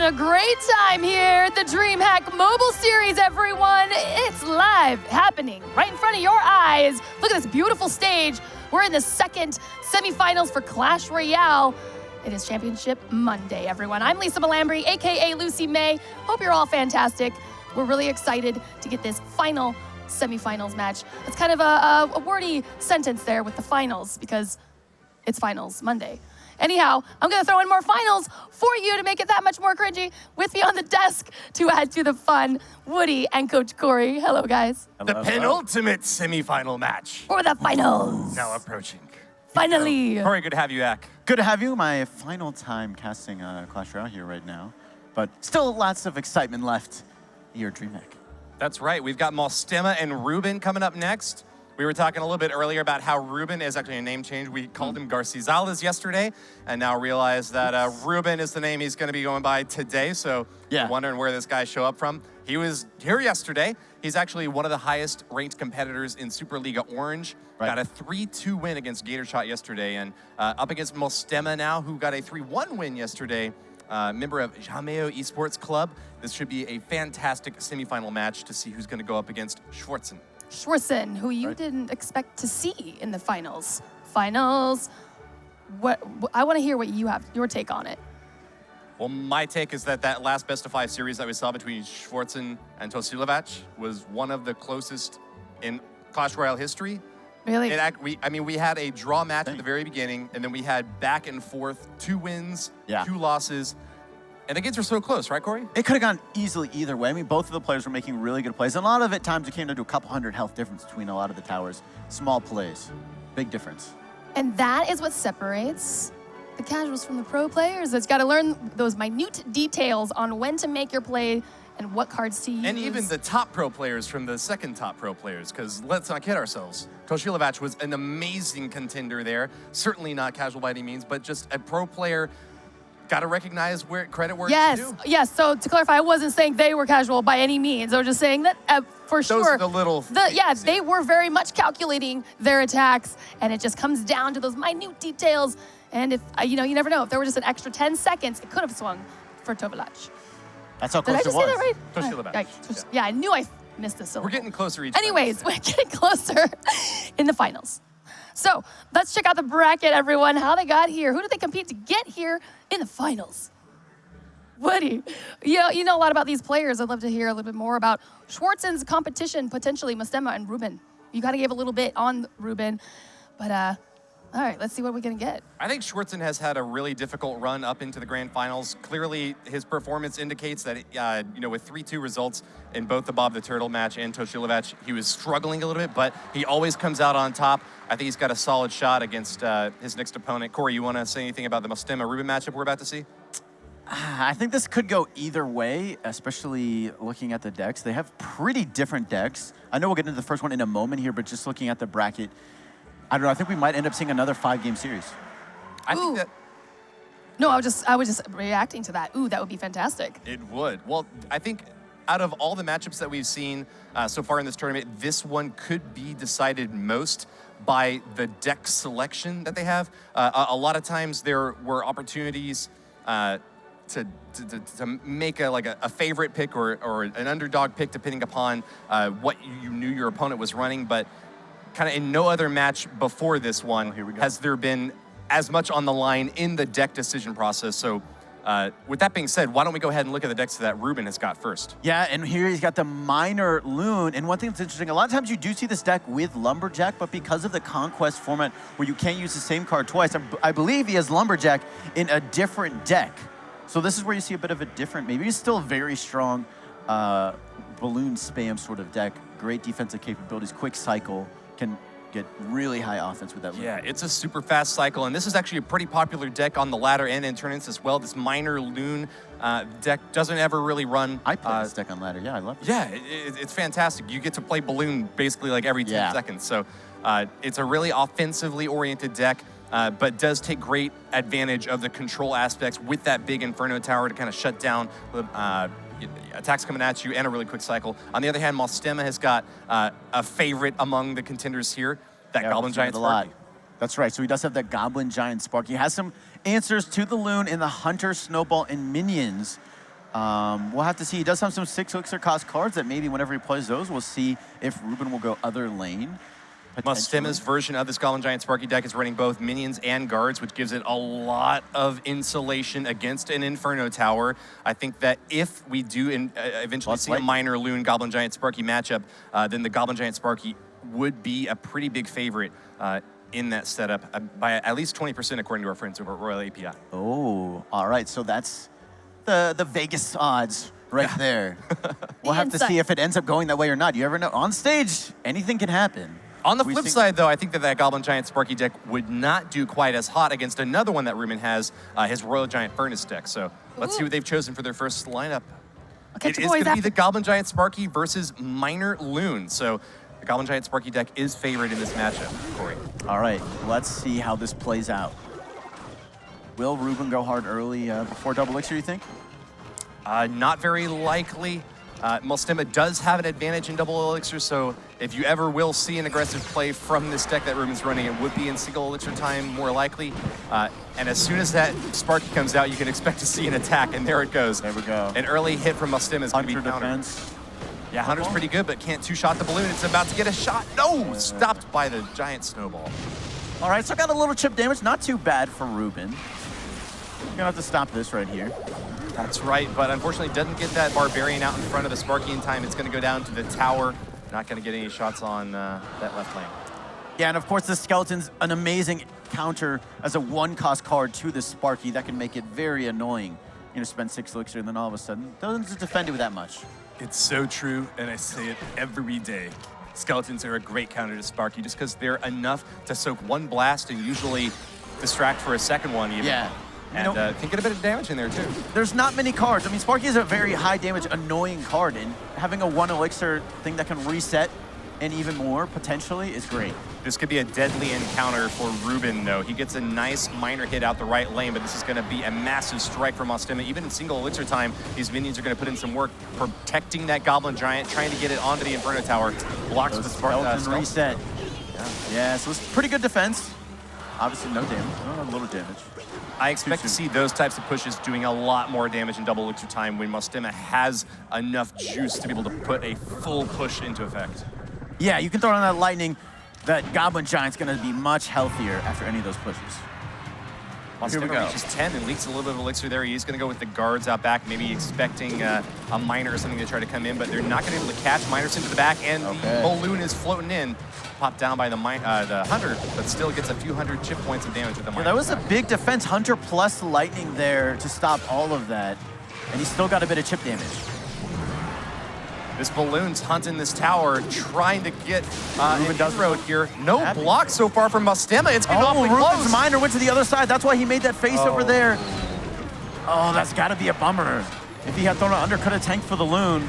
a great time here at the DreamHack Mobile Series, everyone. It's live, happening right in front of your eyes. Look at this beautiful stage. We're in the second semifinals for Clash Royale. It is Championship Monday, everyone. I'm Lisa Malambry, AKA Lucy May. Hope you're all fantastic. We're really excited to get this final semifinals match. It's kind of a wordy sentence there with the finals because it's finals Monday. Anyhow, I'm going to throw in more finals for you to make it that much more cringy. With me on the desk to add to the fun, Woody and Coach Corey. Hello, guys. Hello, the penultimate semifinal match. For the finals. Now approaching. Finally. Corey, good to have you back. Good to have you. My final time casting Clash Royale here right now. But still lots of excitement left here at DreamHack. That's right. We've got Mostema and Ruben coming up next. We were talking a little bit earlier about how Ruben is actually a name change. We called him Garcizales yesterday, and now realize that Ruben is the name he's going to be going by today. So you're wondering where this guy show up from. He was here yesterday. He's actually one of the highest ranked competitors in Superliga Orange. Right. Got a 3-2 win against Gatorshot yesterday, and up against Mostema now, who got a 3-1 win yesterday. Member of Jameo Esports Club. This should be a fantastic semifinal match to see who's going to go up against Schwartzen. Schwartzen, who you didn't expect to see in the finals. I want to hear what you have, your take on it. Well, my take is that last best-of-5 series that we saw between Schwartzen and Tosilovac was one of the closest in Clash Royale history. Really? We had a draw match at the very beginning, and then we had back and forth, 2 wins, 2 losses. And the games were so close, right, Corey? It could have gone easily either way. I mean, both of the players were making really good plays. And a lot of it times it came down to a couple hundred health difference between a lot of the towers. Small plays, big difference. And that is what separates the casuals from the pro players. It's got to learn those minute details on when to make your play and what cards to use. And even the top pro players from the second top pro players, because let's not kid ourselves. Tosilovac was an amazing contender there. Certainly not casual by any means, but just a pro player. Got to recognize credit where it's due. Yes, so to clarify, I wasn't saying they were casual by any means. I was just saying that for sure. Those are the little things. Yeah, they were very much calculating their attacks, and it just comes down to those minute details. And if, you never know. If there were just an extra 10 seconds, it could have swung for Tosilovac. That's how close it was. Did I just say that right? Tosilovac. Yeah, I knew I missed this syllable. We're getting closer each Anyways, we're getting closer in the finals. So let's check out the bracket, everyone, how they got here. Who did they compete to get here in the finals? Woody, you know a lot about these players. I'd love to hear a little bit more about Schwartzen's competition, potentially Mostema and Ruben. You got to give a little bit on Ruben, but all right, let's see what we're going to get. I think Schwartzen has had a really difficult run up into the grand finals. Clearly, his performance indicates that, with 3-2 results in both the Bob the Turtle match and Tosilovac, he was struggling a little bit, but he always comes out on top. I think he's got a solid shot against his next opponent. Corey, you want to say anything about the Mostema-Ruben matchup we're about to see? I think this could go either way, especially looking at the decks. They have pretty different decks. I know we'll get into the first one in a moment here, but just looking at the bracket, I don't know. I think we might end up seeing another 5-game series. I think that. No, I was just reacting to that. Ooh, that would be fantastic. It would. Well, I think out of all the matchups that we've seen so far in this tournament, this one could be decided most by the deck selection that they have. A lot of times there were opportunities to make a favorite pick or an underdog pick depending upon what you knew your opponent was running, but kind of in no other match before this one has there been as much on the line in the deck decision process. So with that being said, why don't we go ahead and look at the decks that Ruben has got first? Yeah, and here he's got the Minor Loon. And one thing that's interesting, a lot of times you do see this deck with Lumberjack, but because of the Conquest format where you can't use the same card twice, I believe he has Lumberjack in a different deck. So this is where you see a bit of a different, maybe he's still a very strong balloon spam sort of deck. Great defensive capabilities, quick cycle, can get really high offense with that loon. Yeah, it's a super fast cycle, and this is actually a pretty popular deck on the ladder and in tournaments as well. This Minor Loon deck doesn't ever really run. I play this deck on ladder, yeah, I love it. Yeah, it's fantastic. You get to play Balloon basically like every 10 seconds. So it's a really offensively oriented deck, but does take great advantage of the control aspects with that big Inferno Tower to kind of shut down attacks coming at you and a really quick cycle. On the other hand, Mostema has got a favorite among the contenders here, that Goblin Giant Sparky. That's right, so he does have that Goblin Giant Sparky. He has some answers to the Loon in the Hunter, Snowball, and Minions. We'll have to see. He does have some 6 elixir cost cards that maybe whenever he plays those, we'll see if Ruben will go other lane. Mostema's version of this Goblin Giant Sparky deck is running both minions and guards, which gives it a lot of insulation against an Inferno Tower. I think that if we do eventually see a Minor Loon Goblin Giant Sparky matchup, then the Goblin Giant Sparky would be a pretty big favorite in that setup by at least 20% according to our friends over at Royal API. Oh, all right. So that's the Vegas odds right there. We'll have to see if it ends up going that way or not. You ever know? On stage, anything can happen. On the flip side, though, I think that Goblin Giant Sparky deck would not do quite as hot against another one that Ruben has, his Royal Giant Furnace deck. So let's see what they've chosen for their first lineup. It is going to be the Goblin Giant Sparky versus Minor Loon. So the Goblin Giant Sparky deck is favored in this matchup, Corey. All right, let's see how this plays out. Will Ruben go hard early before double elixir, you think? Not very likely. Mostema does have an advantage in double elixir, so if you ever will see an aggressive play from this deck that Ruben's running, it would be in single elixir time, more likely. And as soon as that Sparky comes out, you can expect to see an attack, and there it goes. There we go. An early hit from Mostema is going to be countered. Defense. Yeah, Hunter's pretty good, but can't two-shot the balloon. It's about to get a shot. No! Stopped by the giant snowball. All right, so got a little chip damage. Not too bad for Ruben. You're gonna have to stop this right here. That's right, but unfortunately doesn't get that Barbarian out in front of the Sparky in time. It's going to go down to the tower. Not going to get any shots on that left lane. Yeah, and of course the Skeleton's an amazing counter as a 1-cost card to the Sparky. That can make it very annoying. You know, spend 6 elixir and then all of a sudden doesn't defend it with that much. It's so true, and I say it every day. Skeletons are a great counter to Sparky just because they're enough to soak 1 blast and usually distract for a second one even. Yeah. And can get a bit of damage in there too. There's not many cards. I mean, Sparky is a very high damage, annoying card, and having a 1 elixir thing that can reset and even more potentially is great. This could be a deadly encounter for Ruben, though. He gets a nice minor hit out the right lane, but this is going to be a massive strike from Mostema. Even in single elixir time, these minions are going to put in some work protecting that Goblin Giant, trying to get it onto the Inferno Tower. Blocks with the Skeleton reset. Yeah, so it's pretty good defense. Obviously no damage, a little damage. I expect to see those types of pushes doing a lot more damage in double elixir time when Mostema has enough juice to be able to put a full push into effect. Yeah, you can throw on that lightning. That Goblin Giant's going to be much healthier after any of those pushes. Mostema reaches 10 and leaks a little bit of elixir there. He's going to go with the guards out back, maybe expecting a miner or something to try to come in, but they're not going to be able to catch miners into the back, and the balloon is floating in. Popped down by the Hunter, but still gets a few hundred chip points of damage with the miner. Yeah, that was a big defense. Hunter plus lightning there to stop all of that, and he's still got a bit of chip damage. This balloon's hunting this tower, trying to get an inroad here. No block so far from Mostema. It's getting awfully close. Ruben's miner went to the other side. That's why he made that face over there. Oh, that's got to be a bummer. If he had thrown an undercut a tank for the Loon.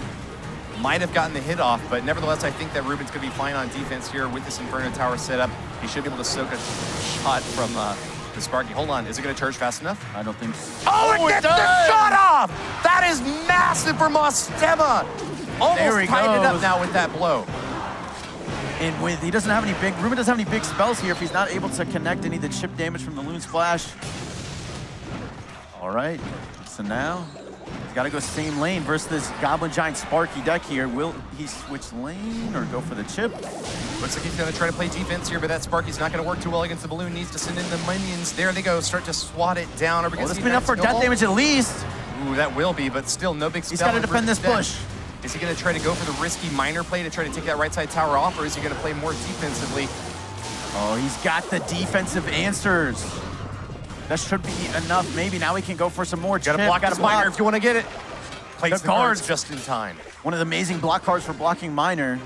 Might have gotten the hit off, but nevertheless, I think that Ruben's going to be fine on defense here with this Inferno Tower setup. He should be able to soak a shot from the Sparky. Hold on, is it going to charge fast enough? I don't think so. Oh, it gets the shot off! That is massive for Mostema! Almost tied it up now with that blow. And with he doesn't have any big, Ruben doesn't have any big spells here if he's not able to connect any of the chip damage from the Loon Splash. All right, so now he's got to go same lane versus this Goblin Giant Sparky deck here. Will he switch lane or go for the chip? Looks like he's going to try to play defense here, but that Sparky's not going to work too well against the balloon. Needs to send in the minions. There they go. Start to swat it down. Well, this has been enough for death damage at least. Ooh, that will be, but still no big spell. He's got to defend this push. Is he going to try to go for the risky minor play to try to take that right side tower off, or is he going to play more defensively? Oh, he's got the defensive answers. That should be enough. Maybe now he can go for some more chip. Got to block this minor if you want to get it. Plays the guards just in time. One of the amazing block cards for blocking minor.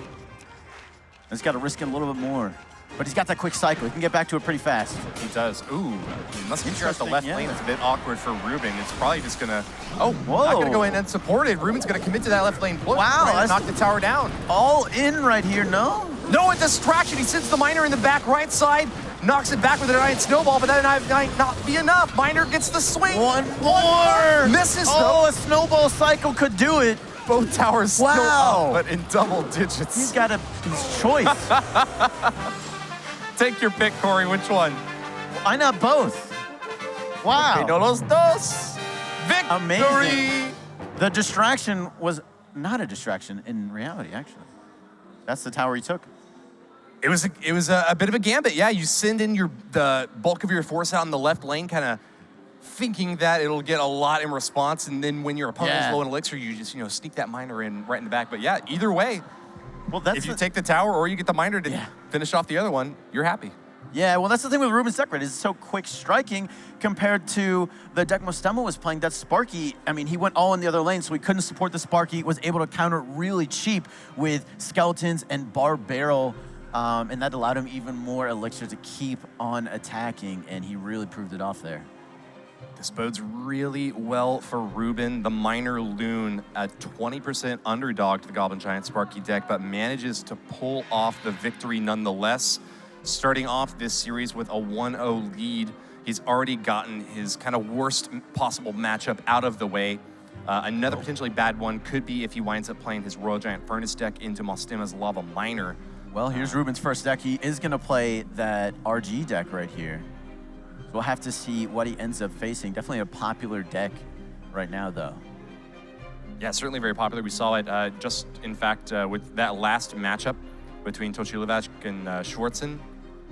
He's got to risk it a little bit more. But he's got that quick cycle. He can get back to it pretty fast. He does. Ooh, he must be sure at the left lane. It's a bit awkward for Ruben. It's probably just going to... Oh, whoa. Not going to go in unsupported. Ruben's going to commit to that left lane push. Wow. Knock the tower down. All in right here, no? No, a distraction. He sends the miner in the back right side, knocks it back with a giant snowball, but that might not be enough. Miner gets the swing. One more. Misses. Oh, a snowball cycle could do it. Both towers still up, but in double digits. He's got his choice. Take your pick, Corey. Which one? Why not both? Wow. Okay, no los dos. Victory. Amazing. The distraction was not a distraction in reality, actually. That's the tower he took. It was a bit of a gambit. Yeah, you send in the bulk of your force out in the left lane, kind of thinking that it'll get a lot in response, and then when your opponent's low in elixir, you just sneak that miner in right in the back. But yeah, either way, well, that's if you take the tower or you get the miner to finish off the other one, you're happy. Yeah, well, that's the thing with Ruben's deck, right? It's so quick striking compared to the deck Mostema was playing. That Sparky, I mean, he went all in the other lane, so he couldn't support the Sparky, was able to counter really cheap with skeletons and bar barrel, and that allowed him even more elixir to keep on attacking, and he really proved it off there. This bodes really well for Ruben. The Miner Loon, a 20% underdog to the Goblin Giant Sparky deck, but manages to pull off the victory nonetheless. Starting off this series with a 1-0 lead, he's already gotten his kind of worst possible matchup out of the way. Another potentially bad one could be if he winds up playing his Royal Giant Furnace deck into Mostema's Lava Miner. Well, here's Ruben's first deck. He is going to play that RG deck right here. So we'll have to see what he ends up facing. Definitely a popular deck right now, though. Yeah, certainly very popular. We saw it just, in fact, with that last matchup between Tochilevac and Schwartzen.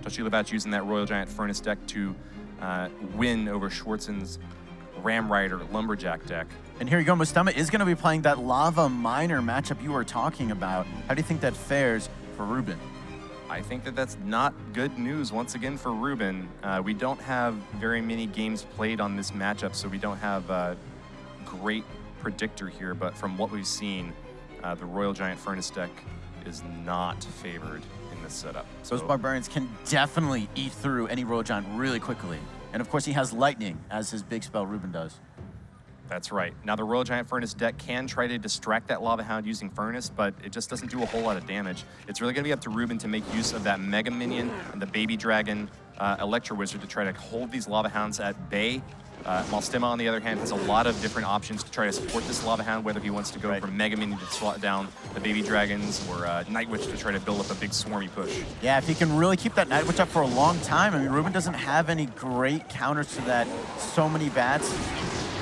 Tochilevac using that Royal Giant Furnace deck to win over Schwartzen's Ram Rider Lumberjack deck. And here you go, Mostema is going to be playing that Lava Miner matchup you were talking about. How do you think that fares for Ruben? I think that that's not good news once again for Ruben. We don't have very many games played on this matchup, so we don't have a great predictor here, but from what we've seen, the Royal Giant Furnace deck is not favored in this setup. Those Barbarians can definitely eat through any Royal Giant really quickly. And of course, he has Lightning as his big spell, Ruben does. That's right. Now, the Royal Giant Furnace deck can try to distract that Lava Hound using Furnace, but it just doesn't do a whole lot of damage. It's really going to be up to Ruben to make use of that Mega Minion and the Baby Dragon Electro Wizard to try to hold these Lava Hounds at bay. Mostema, on the other hand, has a lot of different options to try to support this Lava Hound, whether he wants to go for Mega Minion to slot down the Baby Dragons or Night Witch to try to build up a big swarmy push. Yeah, if he can really keep that Night Witch up for a long time. I mean, Ruben doesn't have any great counters to that. So many bats.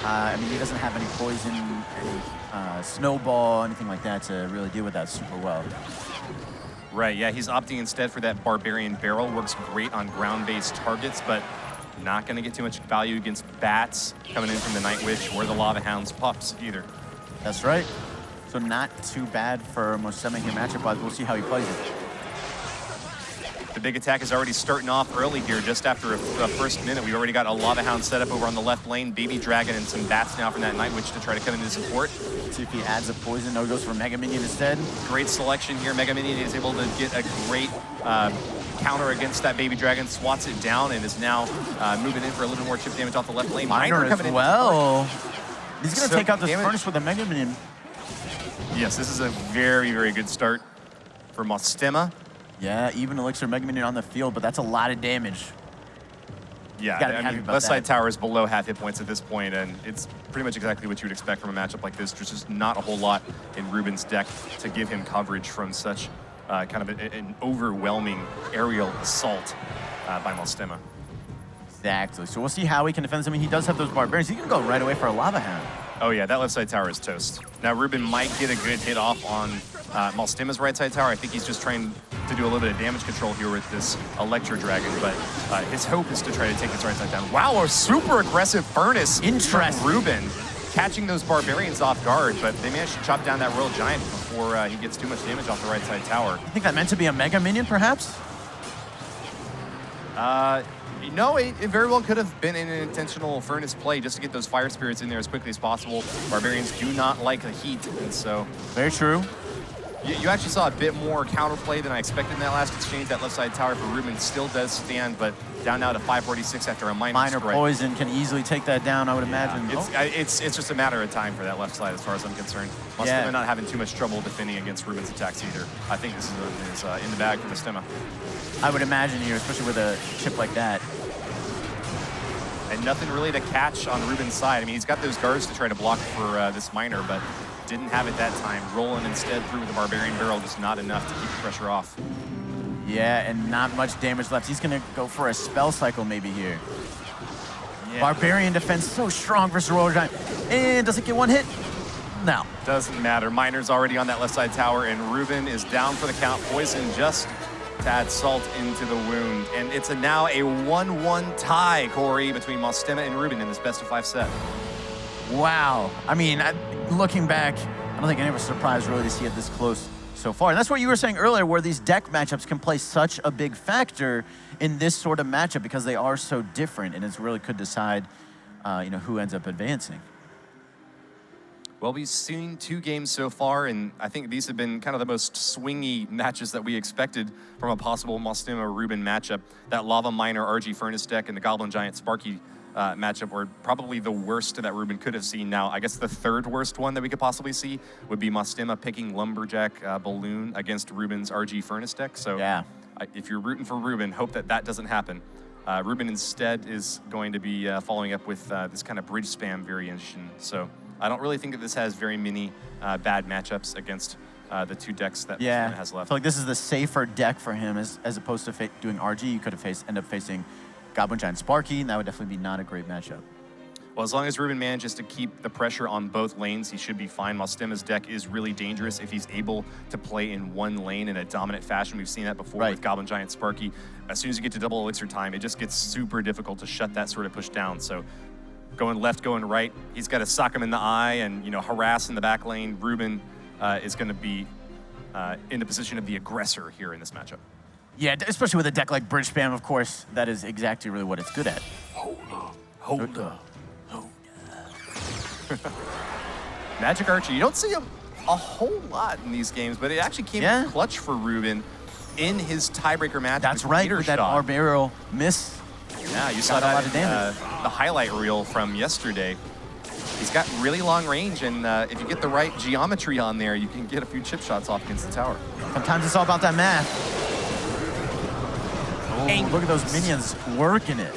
I mean, he doesn't have any poison, any snowball, anything like that to really deal with that super well. Right, yeah, he's opting instead for that Barbarian Barrel. Works great on ground-based targets, but not going to get too much value against bats coming in from the Night Witch or the Lava Hound's pups either. That's right. So not too bad for Mostema here matchup-wise. We'll see how he plays it. The big attack is already starting off early here, just after the first minute. We've already got a Lava Hound set up over on the left lane, Baby Dragon, and some bats now from that Night Witch to try to come into support. Let's see if he adds a poison. No, he goes for Mega Minion instead. Great selection here. Mega Minion is able to get a great counter against that Baby Dragon, swats it down, and is now moving in for a little more chip damage off the left lane. Miner as well. He's going to take out this damage. Furnace with a Mega Minion. Yes, this is a very, very good start for Mostema. Yeah, even Elixir Mega Minion on the field, but that's a lot of damage. Yeah, I mean, left side tower is below half hit points at this point, and it's pretty much exactly what you would expect from a matchup like this. There's just not a whole lot in Ruben's deck to give him coverage from such kind of an overwhelming aerial assault by Mostema. Exactly. So we'll see how he can defend this. I mean, he does have those Barbarians. He can go right away for a Lava Hound. Oh yeah, that left side tower is toast. Now Ruben might get a good hit off on Mostema's right side tower. I think he's just trying to do a little bit of damage control here with this Electro Dragon, but his hope is to try to take his right side down. Wow, a super aggressive Furnace from Ruben, catching those Barbarians off guard, but they managed to chop down that Royal Giant before he gets too much damage off the right side tower. You think that meant to be a Mega Minion, perhaps? No, it very well could have been an intentional Furnace play just to get those Fire Spirits in there as quickly as possible. Barbarians do not like the heat, and so... Very true. You actually saw a bit more counterplay than I expected in that last exchange. That left side tower for Ruben still does stand, but down now to 546 after a minor spread. Poison can easily take that down, I would imagine. It's just a matter of time for that left side as far as I'm concerned. Mostema not having too much trouble defending against Ruben's attacks either. I think this is in the bag for Mostema. I would imagine here, especially with a chip like that. And nothing really to catch on Ruben's side. I mean, he's got those guards to try to block for this miner, but didn't have it that time. Rolling instead through with the Barbarian Barrel, just not enough to keep the pressure off. Yeah, and not much damage left. He's going to go for a spell cycle maybe here. Yeah. Barbarian defense so strong versus Royal Giant. And does it get one hit? No. Doesn't matter. Miner's already on that left side tower, and Ruben is down for the count. Poison just to add salt into the wound. And it's now a 1-1 tie, Corey, between Mostema and Ruben in this best-of-5 set. Wow. I mean, looking back, I don't think any of us are surprised really to see it this close so far. And that's what you were saying earlier, where these deck matchups can play such a big factor in this sort of matchup because they are so different, and it's really could decide, who ends up advancing. Well, we've seen 2 games so far, and I think these have been kind of the most swingy matches that we expected from a possible Mostema-Ruben matchup. That Lava Miner RG Furnace deck and the Goblin Giant Sparky matchup were probably the worst that Ruben could have seen. Now, I guess the third worst one that we could possibly see would be Mostema picking Lumberjack Balloon against Ruben's RG Furnace deck. So yeah. If you're rooting for Ruben, hope that that doesn't happen. Ruben instead is going to be following up with this kind of bridge spam variation. So I don't really think that this has very many bad matchups against the 2 decks that Mostema has left. I feel like this is the safer deck for him as opposed to doing RG. You could have end up facing Goblin Giant Sparky, and that would definitely be not a great matchup. Well, as long as Ruben manages to keep the pressure on both lanes, he should be fine. Mostema's deck is really dangerous if he's able to play in one lane in a dominant fashion. We've seen that before with Goblin Giant Sparky. As soon as you get to double elixir time, it just gets super difficult to shut that sort of push down. So going left, going right, he's got to sock him in the eye and harass in the back lane. Ruben is going to be in the position of the aggressor here in this matchup. Yeah, especially with a deck like Bridge Spam, of course, that is exactly really what it's good at. Hold up. Magic Archer, you don't see him a whole lot in these games, but it actually came in clutch for Ruben in his tiebreaker match. That's right, with that Arbarial miss. Yeah, you saw that a lot of damage. The highlight reel from yesterday. He's got really long range, and if you get the right geometry on there, you can get a few chip shots off against the tower. Sometimes it's all about that math. Oh, look at those minions working it.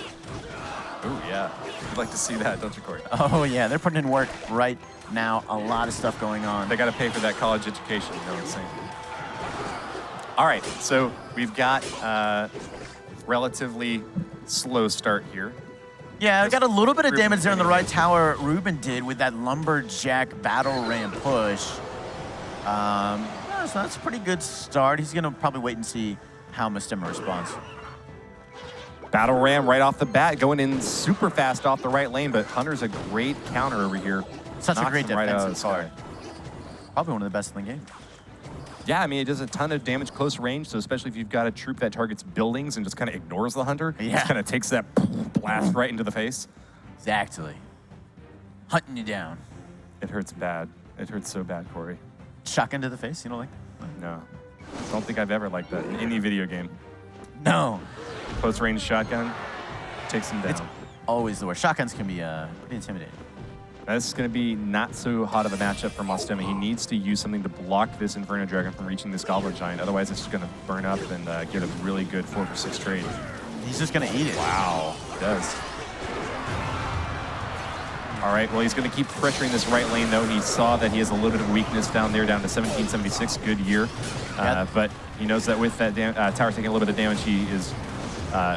Oh, yeah. You'd like to see that, don't you, Corey? Oh, yeah. They're putting in work right now. A lot of stuff going on. They got to pay for that college education. You know what I'm saying? All right. So we've got relatively slow start here. Yeah, I got a little bit of damage there on the right tower. Ruben did with that Lumberjack Battle Ram push. So that's a pretty good start. He's going to probably wait and see how Mostema responds. Battle Ram right off the bat, going in super fast off the right lane, but Hunter's a great counter over here. Such a great defensive card. Probably one of the best in the game. Yeah, I mean, it does a ton of damage close range, so especially if you've got a troop that targets buildings and just kind of ignores the Hunter, just kind of takes that blast right into the face. Exactly. Hunting you down. It hurts bad. It hurts so bad, Corey. Shotgun to the face? You don't like that? No. Don't think I've ever liked that in any video game. No. Close range shotgun takes him down. It's always the worst. Shotguns can be pretty intimidating. This is going to be not so hot of a matchup for Mostema. He needs to use something to block this Inferno Dragon from reaching this Goblin Giant. Otherwise, it's just going to burn up and get a really good 4-for-6 trade. He's just going to eat it. Wow. He does. All right, well, he's going to keep pressuring this right lane, though. He saw that he has a little bit of weakness down there, down to 1776. Good year. But he knows that with that tower taking a little bit of damage, he is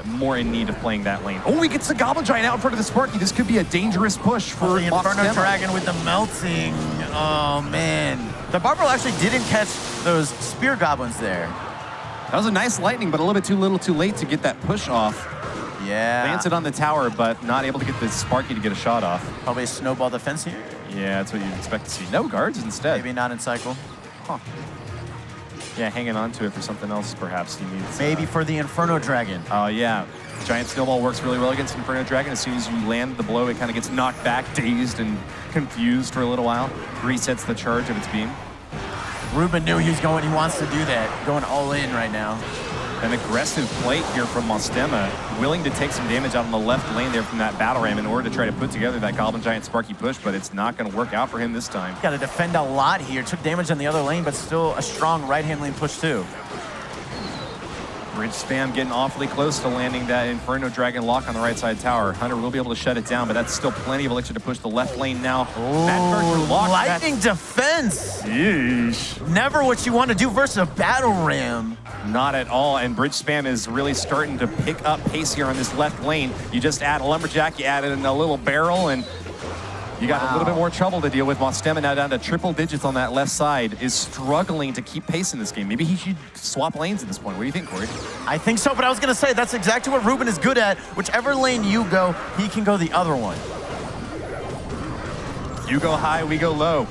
more in need of playing that lane. Oh, he gets the Goblin Giant out in front of the Sparky. This could be a dangerous push for the Inferno Dragon with the melting. Oh, man. The Barbaro actually didn't catch those Spear Goblins there. That was a nice lightning, but a little bit too little too late to get that push off. Yeah. Lance it on the tower, but not able to get the Sparky to get a shot off. Probably a snowball defense here. Yeah, that's what you'd expect to see. No guards instead. Maybe not in cycle. Huh. Yeah, hanging on to it for something else, perhaps. He needs. Maybe for the Inferno Dragon. Oh, yeah. Giant Snowball works really well against Inferno Dragon. As soon as you land the blow, it kind of gets knocked back, dazed and confused for a little while. Resets the charge of its beam. Ruben knew he was going. He wants to do that. Going all in right now. An aggressive play here from Mostema, willing to take some damage out on the left lane there from that Battle Ram in order to try to put together that Goblin Giant Sparky push, but it's not going to work out for him this time. Got to defend a lot here. Took damage on the other lane, but still a strong right-hand lane push too. Bridge spam getting awfully close to landing that Inferno Dragon lock on the right side tower. Hunter will be able to shut it down, but that's still plenty of elixir to push the left lane now. Oh, lightning defense. Yeesh. Never what you want to do versus a Battle Ram. Not at all, and Bridge Spam is really starting to pick up pace here on this left lane. You just add a Lumberjack, you add in a little barrel, and You got a little bit more trouble to deal with. Mostema now down to triple digits on that left side, is struggling to keep pace in this game. Maybe he should swap lanes at this point. What do you think, Corey? I think so, but I was going to say that's exactly what Ruben is good at. Whichever lane you go, he can go the other one. You go high, we go low.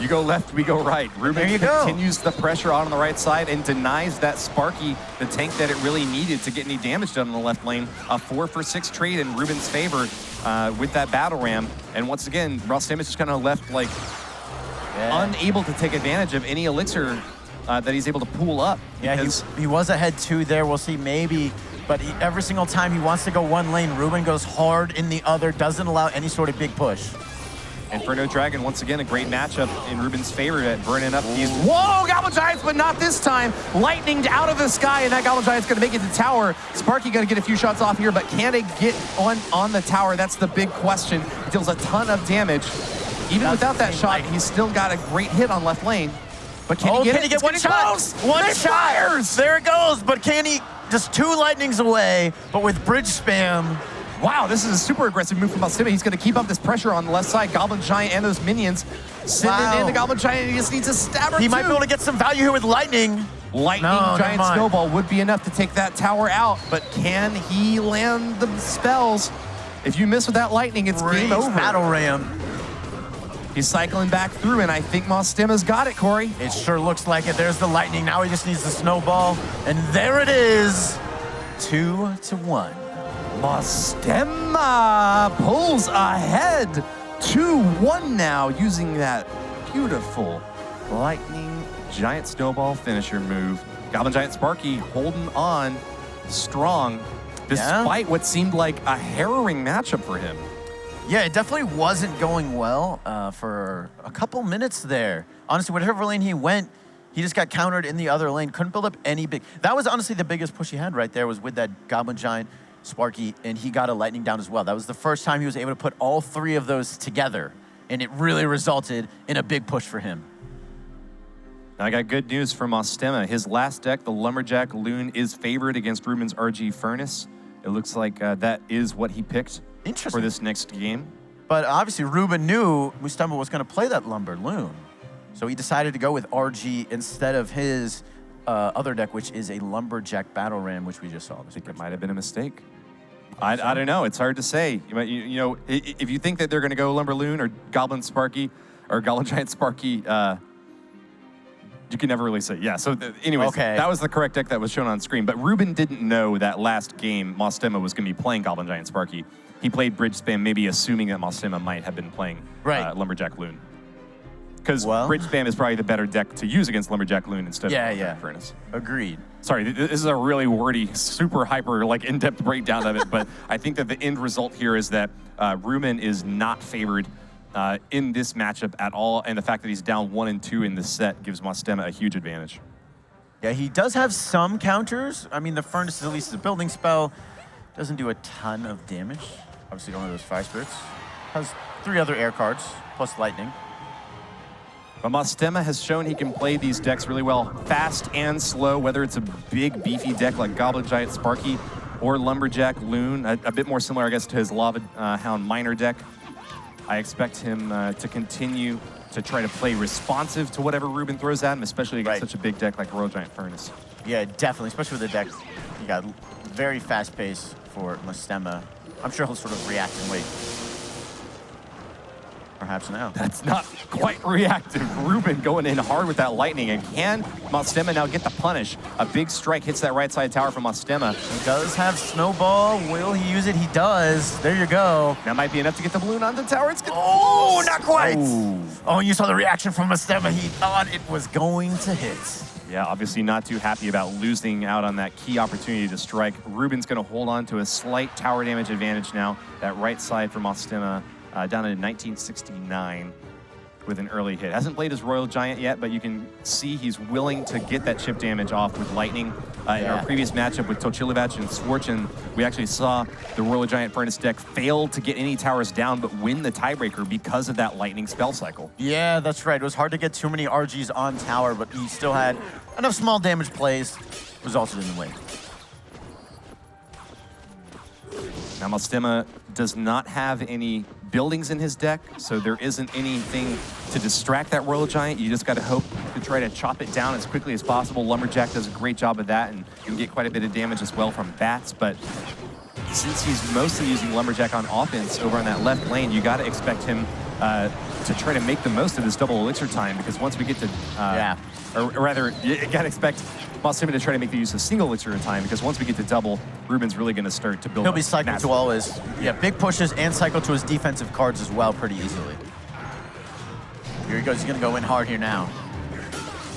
You go left, we go right. Ruben continues the pressure on the right side and denies that Sparky the tank that it really needed to get any damage done on the left lane. A 4 for 6 trade in Ruben's favor with that battle ram. And once again, Mostema is just kind of left like unable to take advantage of any elixir that he's able to pool up. Yeah, he was ahead 2 there. We'll see maybe. But every single time he wants to go one lane, Ruben goes hard in the other, doesn't allow any sort of big push. Inferno Dragon, once again, a great matchup in Ruben's favor at burning up these. Whoa, Goblin Giants, but not this time. Lightning out of the sky, and that Goblin Giant's gonna make it to tower. Sparky gonna get a few shots off here, but can it get on the tower? That's the big question. He deals a ton of damage. Even without that shot, he's still got a great hit on left lane. But can he get it? One shot? One shot! There it goes, but can he? Just 2 lightnings away, but with bridge spam. Wow, this is a super aggressive move from Mostema. He's going to keep up this pressure on the left side. Goblin Giant and those minions sending in the Goblin Giant. He just needs a stabber. He might be able to get some value here with lightning. Lightning Giant Snowball would be enough to take that tower out, but can he land the spells? If you miss with that lightning, it's game over. Battle ram. He's cycling back through, and I think Mostema's got it, Corey. It sure looks like it. There's the lightning. Now he just needs the snowball, and there it is. 2-1. Mostema pulls ahead 2-1 now using that beautiful Lightning Giant Snowball finisher move. Goblin Giant Sparky holding on strong despite what seemed like a harrowing matchup for him. Yeah, it definitely wasn't going well for a couple minutes there. Honestly, whatever lane he went, he just got countered in the other lane. Couldn't build up any big... That was honestly the biggest push he had right there was with that Goblin Giant Sparky, and he got a lightning down as well. That was the first time he was able to put all 3 of those together, and it really resulted in a big push for him. Now I got good news for Mostema. His last deck, the Lumberjack Loon, is favored against Ruben's RG Furnace. It looks like that is what he picked for this next game. But obviously Ruben knew Mostema was going to play that Lumber Loon, so he decided to go with RG instead of his other deck, which is a Lumberjack Battle Ram, which we just saw. I think it might have been a mistake. I don't know. It's hard to say. You know, if you think that they're going to go Lumber Loon or Goblin Sparky or Goblin Giant Sparky, you can never really say. Yeah, so anyways, that was the correct deck that was shown on screen. But Ruben didn't know that last game Mostema was going to be playing Goblin Giant Sparky. He played Bridge Spam, maybe assuming that Mostema might have been playing Lumberjack Loon. Because Bridge Spam is probably the better deck to use against Lumberjack Loon instead of Furnace. Agreed. Sorry, this is a really wordy, super hyper, like in-depth breakdown of it, but I think that the end result here is that Ruben is not favored in this matchup at all, and the fact that he's down 1 and 2 in this set gives Mostema a huge advantage. Yeah, he does have some counters. I mean, the Furnace is at least a building spell. Doesn't do a ton of damage. Obviously, don't have those 5 spirits. Has 3 other air cards, plus lightning. But Mostema has shown he can play these decks really well, fast and slow, whether it's a big, beefy deck like Goblin Giant Sparky or Lumberjack Loon, a bit more similar, I guess, to his Lava Hound Miner deck. I expect him to continue to try to play responsive to whatever Ruben throws at him, especially against such a big deck like Royal Giant Furnace. Yeah, definitely, especially with the deck. You got very fast pace for Mostema. I'm sure he'll sort of react and wait. Perhaps now. That's not quite reactive. Ruben going in hard with that lightning. And can Mostema now get the punish? A big strike hits that right side tower from Mostema. He does have Snowball. Will he use it? He does. There you go. That might be enough to get the balloon on the tower. It's oh, not quite. Oh, and you saw the reaction from Mostema. He thought it was going to hit. Yeah, obviously not too happy about losing out on that key opportunity to strike. Ruben's going to hold on to a slight tower damage advantage now. That right side for Mostema. Down in 1969 with an early hit. Hasn't played his Royal Giant yet, but you can see he's willing to get that chip damage off with Lightning. In our previous matchup with Tochilovac and Swarchin, we actually saw the Royal Giant Furnace deck fail to get any towers down, but win the tiebreaker because of that Lightning spell cycle. Yeah, that's right. It was hard to get too many RGs on tower, but he still had enough small damage plays, resulted in the win. Now Mostema does not have any buildings in his deck, so there isn't anything to distract that Royal Giant. You just got to hope to try to chop it down as quickly as possible. Lumberjack does a great job of that, and you can get quite a bit of damage as well from bats, but since he's mostly using Lumberjack on offense over on that left lane, you got to expect him to try to make the most of his double elixir time, because once we get to, or rather, you got to expect Mostema to try to make the use of single elixir in time, because once we get to double, Ruben's really going to start to build. He'll be cycled to all his big pushes and cycle to his defensive cards as well pretty easily. Here he goes. He's going to go in hard here now.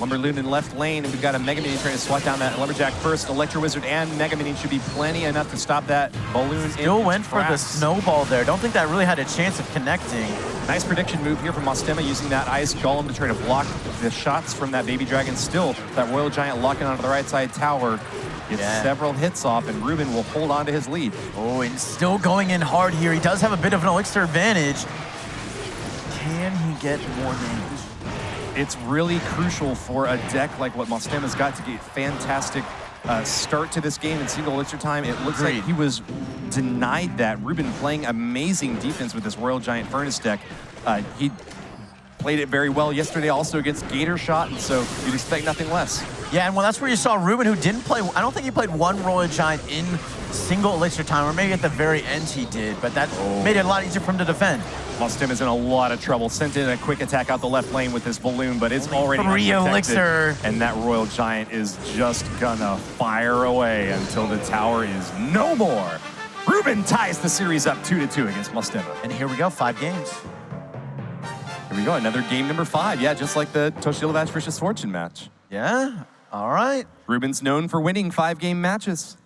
Lumberloon in left lane, and we've got a Mega Minion trying to swat down that Lumberjack first. Electro Wizard and Mega Minion should be plenty enough to stop that balloon. Still went for the snowball there. Don't think that really had a chance of connecting. Nice prediction move here from Mostema, using that Ice Golem to try to block the shots from that Baby Dragon. Still, that Royal Giant locking onto the right side tower. Gets several hits off, and Ruben will hold on to his lead. Oh, and still going in hard here. He does have a bit of an elixir advantage. Can he get more damage? It's really crucial for a deck like what Mostema's got to get fantastic start to this game in single elixir time. It looks like he was denied that. Ruben playing amazing defense with this Royal Giant Furnace deck. He played it very well yesterday also against Gator Shot, and so you'd expect nothing less. Yeah, and well, that's where you saw Ruben, who didn't play, I don't think he played one Royal Giant in single elixir time, or maybe at the very end he did, but that made it a lot easier for him to defend. Mostema's in a lot of trouble. Sent in a quick attack out the left lane with this balloon, but it's already 3 elixir. And that Royal Giant is just gonna fire away until the tower is no more. Ruben ties the series up 2-2 against Mostema. And here we go, 5 games. Here we go, another game number 5. Yeah, just like the Toshilovac versus Fortune match. Yeah, all right. Ruben's known for winning 5-game matches.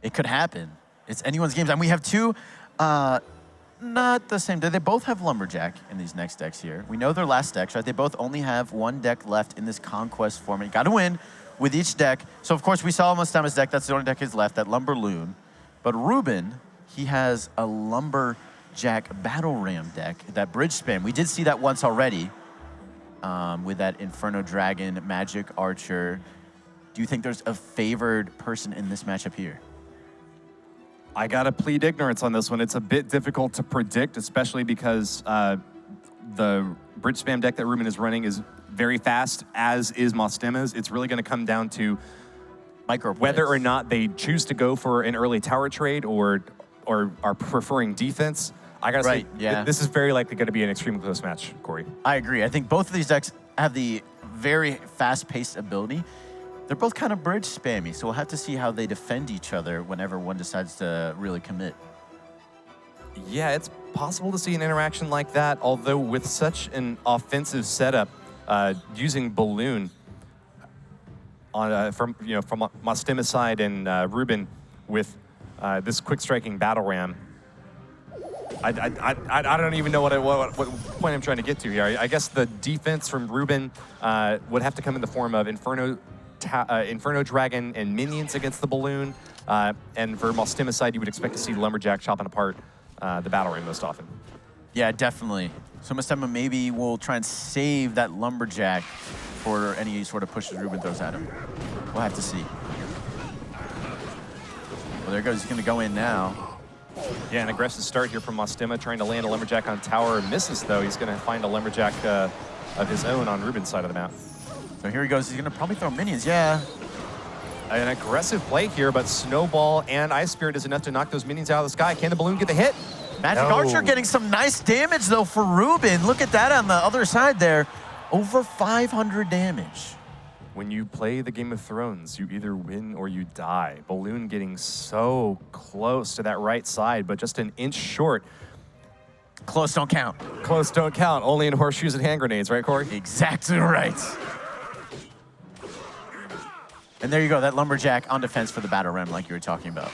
It could happen. It's anyone's games. And we have 2, not the same. They both have Lumberjack in these next decks here. We know their last decks, right? They both only have 1 deck left in this Conquest format. You got to win with each deck. So, of course, we saw Mostema's deck. That's the only deck he's left, that Lumberloon. But Ruben, he has a Lumberjack Battle Ram deck, that bridge spam. We did see that once already with that Inferno Dragon, Magic Archer. Do you think there's a favored person in this matchup here? I gotta plead ignorance on this one. It's a bit difficult to predict, especially because the bridge spam deck that Ruben is running is very fast, as is Mostema's. It's really gonna come down to whether or not they choose to go for an early tower trade or are preferring defense. I gotta say, this is very likely gonna be an extremely close match, Corey. I agree. I think both of these decks have the very fast-paced ability. They're both kind of bridge spammy, so we'll have to see how they defend each other whenever one decides to really commit. Yeah, it's possible to see an interaction like that, although with such an offensive setup, using Balloon on from Mostema's side and Ruben with this quick striking battle ram. I don't even know what point I'm trying to get to here. I guess the defense from Ruben would have to come in the form of Inferno Dragon and minions against the balloon. And for Mostema's side, you would expect to see Lumberjack chopping apart the battle ram most often. Yeah, definitely. So Mostema maybe will try and save that Lumberjack for any sort of pushes Ruben throws at him. We'll have to see. Well, there goes. He's going to go in now. Yeah, an aggressive start here from Mostema, trying to land a Lumberjack on tower. Misses, though. He's going to find a Lumberjack of his own on Ruben's side of the map. So here he goes. He's going to probably throw minions. Yeah. An aggressive play here, but Snowball and Ice Spirit is enough to knock those minions out of the sky. Can the balloon get the hit? Magic Archer getting some nice damage, though, for Ruben. Look at that on the other side there. Over 500 damage. When you play the Game of Thrones, you either win or you die. Balloon getting so close to that right side, but just an inch short. Close don't count. Close don't count. Only in horseshoes and hand grenades, right, Corey? Exactly right. And there you go, that Lumberjack on defense for the Battle Ram like you were talking about.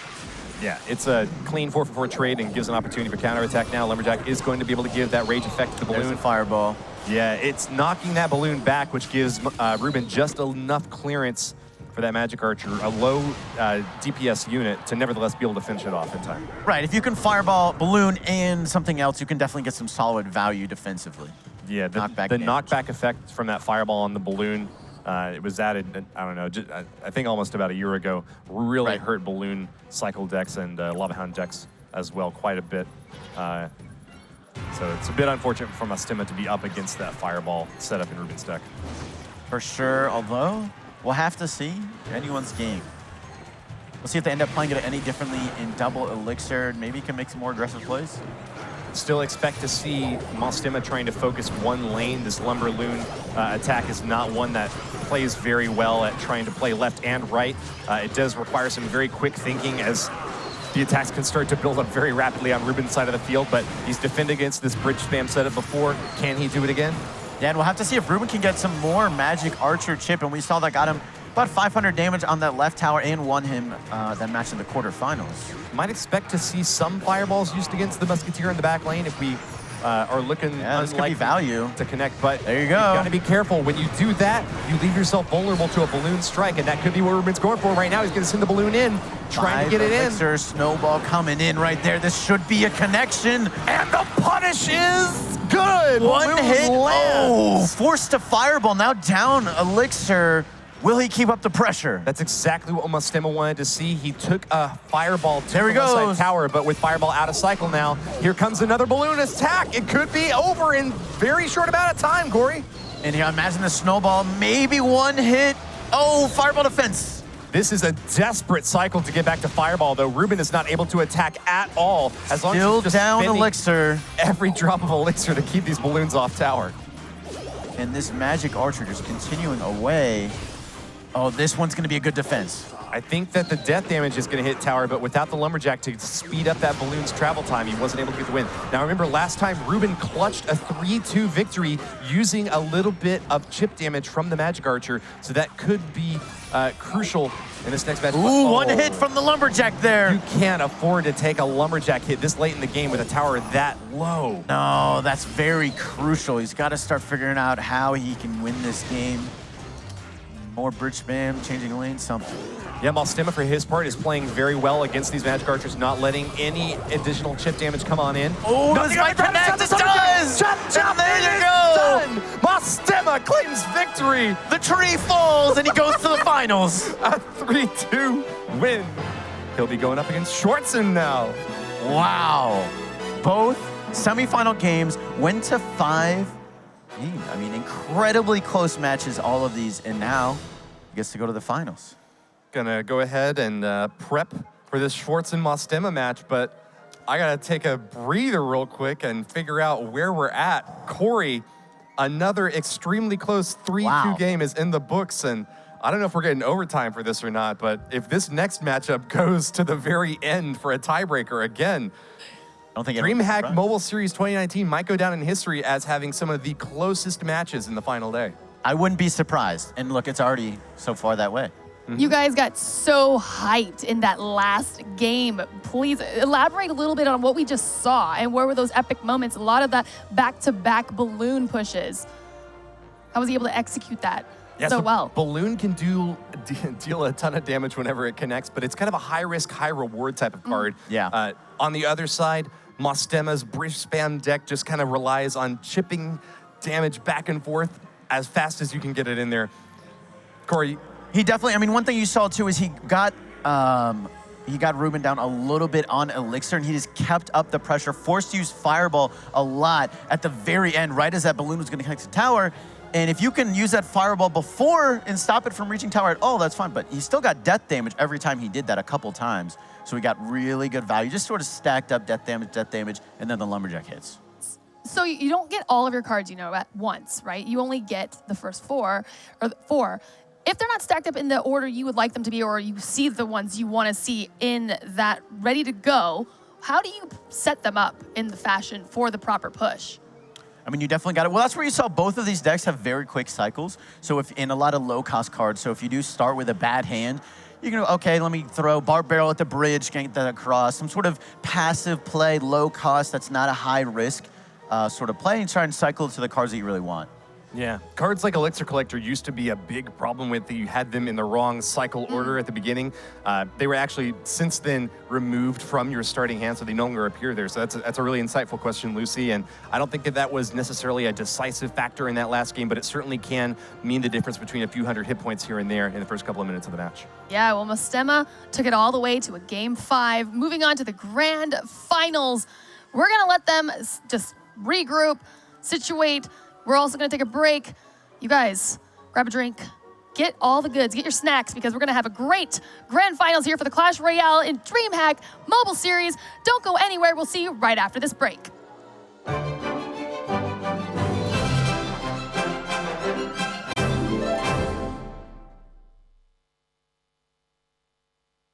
Yeah, it's a clean 4-for-4 trade and gives an opportunity for counterattack now. Lumberjack is going to be able to give that rage effect to the balloon. There's a fireball. Yeah, it's knocking that balloon back, which gives Ruben just enough clearance for that Magic Archer, a low DPS unit, to nevertheless be able to finish it off in time. Right, if you can fireball, balloon, and something else, you can definitely get some solid value defensively. Yeah, the knockback effect from that fireball on the balloon, it was added, I don't know, I think almost about a year ago, really hurt balloon cycle decks and Lava Hound decks as well quite a bit. So it's a bit unfortunate for Mostema to be up against that fireball setup in Ruben's deck. For sure, although we'll have to see anyone's game. We'll see if they end up playing it any differently in double elixir. Maybe can make some more aggressive plays. Still expect to see Mostema trying to focus one lane. This Lumber Loon attack is not one that plays very well at trying to play left and right. It does require some very quick thinking as the attacks can start to build up very rapidly on Ruben's side of the field, but he's defended against this bridge spam setup before. Can he do it again? Yeah, and we'll have to see if Ruben can get some more Magic Archer chip, and we saw that got him about 500 damage on that left tower and won him that match in the quarterfinals. Might expect to see some fireballs used against the Musketeer in the back lane if we are looking unlikely value to connect, but there you go. You've got to be careful. When you do that, you leave yourself vulnerable to a balloon strike, and that could be what Ruben's going for right now. He's going to send the balloon in, trying to get it in. Snowball coming in right there. This should be a connection. And the punish is good. One balloon hit. lands. Oh, forced to fireball. Now down elixir. Will he keep up the pressure? That's exactly what Mostema wanted to see. He took a fireball to there he the left goes. side tower, but with fireball out of cycle now, here comes another balloon attack. It could be over in very short amount of time, Corey. And here, imagine the snowball, maybe one hit. Oh, fireball defense. This is a desperate cycle to get back to fireball, though. Ruben is not able to attack at all. As long Still as he's just down spending elixir. every drop of elixir to keep these balloons off tower. And this Magic Archer just continuing away. Oh, this one's going to be a good defense. I think that the death damage is going to hit tower, but without the Lumberjack to speed up that balloon's travel time, he wasn't able to get the win. Now, remember, last time Ruben clutched a 3-2 victory using a little bit of chip damage from the Magic Archer, so that could be crucial in this next match. Ooh, one hit from the Lumberjack there. You can't afford to take a Lumberjack hit this late in the game with a tower that low. No, that's very crucial. He's got to start figuring out how he can win this game. More bridge spam, changing lanes, something. Yeah, Mostema, for his part, is playing very well against these Magic Archers, not letting any additional chip damage come on in. Oh, this might connect. It does! And there you go! Done. Mostema claims victory. The tree falls, and he goes to the finals. A 3-2 win. He'll be going up against Schwartzen now. Wow. Both semifinal games went to 5. I mean, incredibly close matches, all of these, and now he gets to go to the finals. Gonna go ahead and prep for this Schwartzen Mostema match, but I gotta take a breather real quick and figure out where we're at. Corey, another extremely close 3-2 game is in the books, and I don't know if we're getting overtime for this or not, but if this next matchup goes to the very end for a tiebreaker again, I don't think DreamHack Mobile Series 2019 might go down in history as having some of the closest matches in the final day. I wouldn't be surprised. And look, it's already so far that way. You guys got so hyped in that last game. Please elaborate a little bit on what we just saw and where were those epic moments, a lot of that back-to-back balloon pushes. How was he able to execute that so well? Balloon can deal a ton of damage whenever it connects, but it's kind of a high-risk, high-reward type of card. Yeah. On the other side, Mostema's bridge spam deck just kind of relies on chipping damage back and forth as fast as you can get it in there. Corey, he definitely, I mean, one thing you saw too is he got Ruben down a little bit on elixir, and he just kept up the pressure, forced to use fireball a lot at the very end, right as that balloon was going to connect to tower. And if you can use that fireball before and stop it from reaching tower at all, that's fine. But he still got death damage every time he did that, a couple times. So he got really good value, just sort of stacked up death damage, and then the Lumberjack hits. So you don't get all of your cards, at once, right? You only get the first 4, or 4. If they're not stacked up in the order you would like them to be, or you see the ones you want to see in that ready to go, how do you set them up in the fashion for the proper push? I mean, you definitely got it. Well, that's where you saw both of these decks have very quick cycles. So if in a lot of low-cost cards, so if you do start with a bad hand, you can go, okay, let me throw Barb Barrel at the bridge, get that across. Some sort of passive play, low cost, that's not a high risk sort of play, and try and cycle to the cards that you really want. Yeah, cards like Elixir Collector used to be a big problem with. You had them in the wrong cycle order at the beginning. They were actually, since then, removed from your starting hand, so they no longer appear there. So that's a really insightful question, Lucy, and I don't think that was necessarily a decisive factor in that last game, but it certainly can mean the difference between a few hundred hit points here and there in the first couple of minutes of the match. Yeah, well, Mostema took it all the way to a Game 5. Moving on to the grand finals, we're going to let them just regroup, situate. We're also gonna take a break. You guys, grab a drink, get all the goods, get your snacks, because we're gonna have a great grand finals here for the Clash Royale in DreamHack Mobile Series. Don't go anywhere. We'll see you right after this break.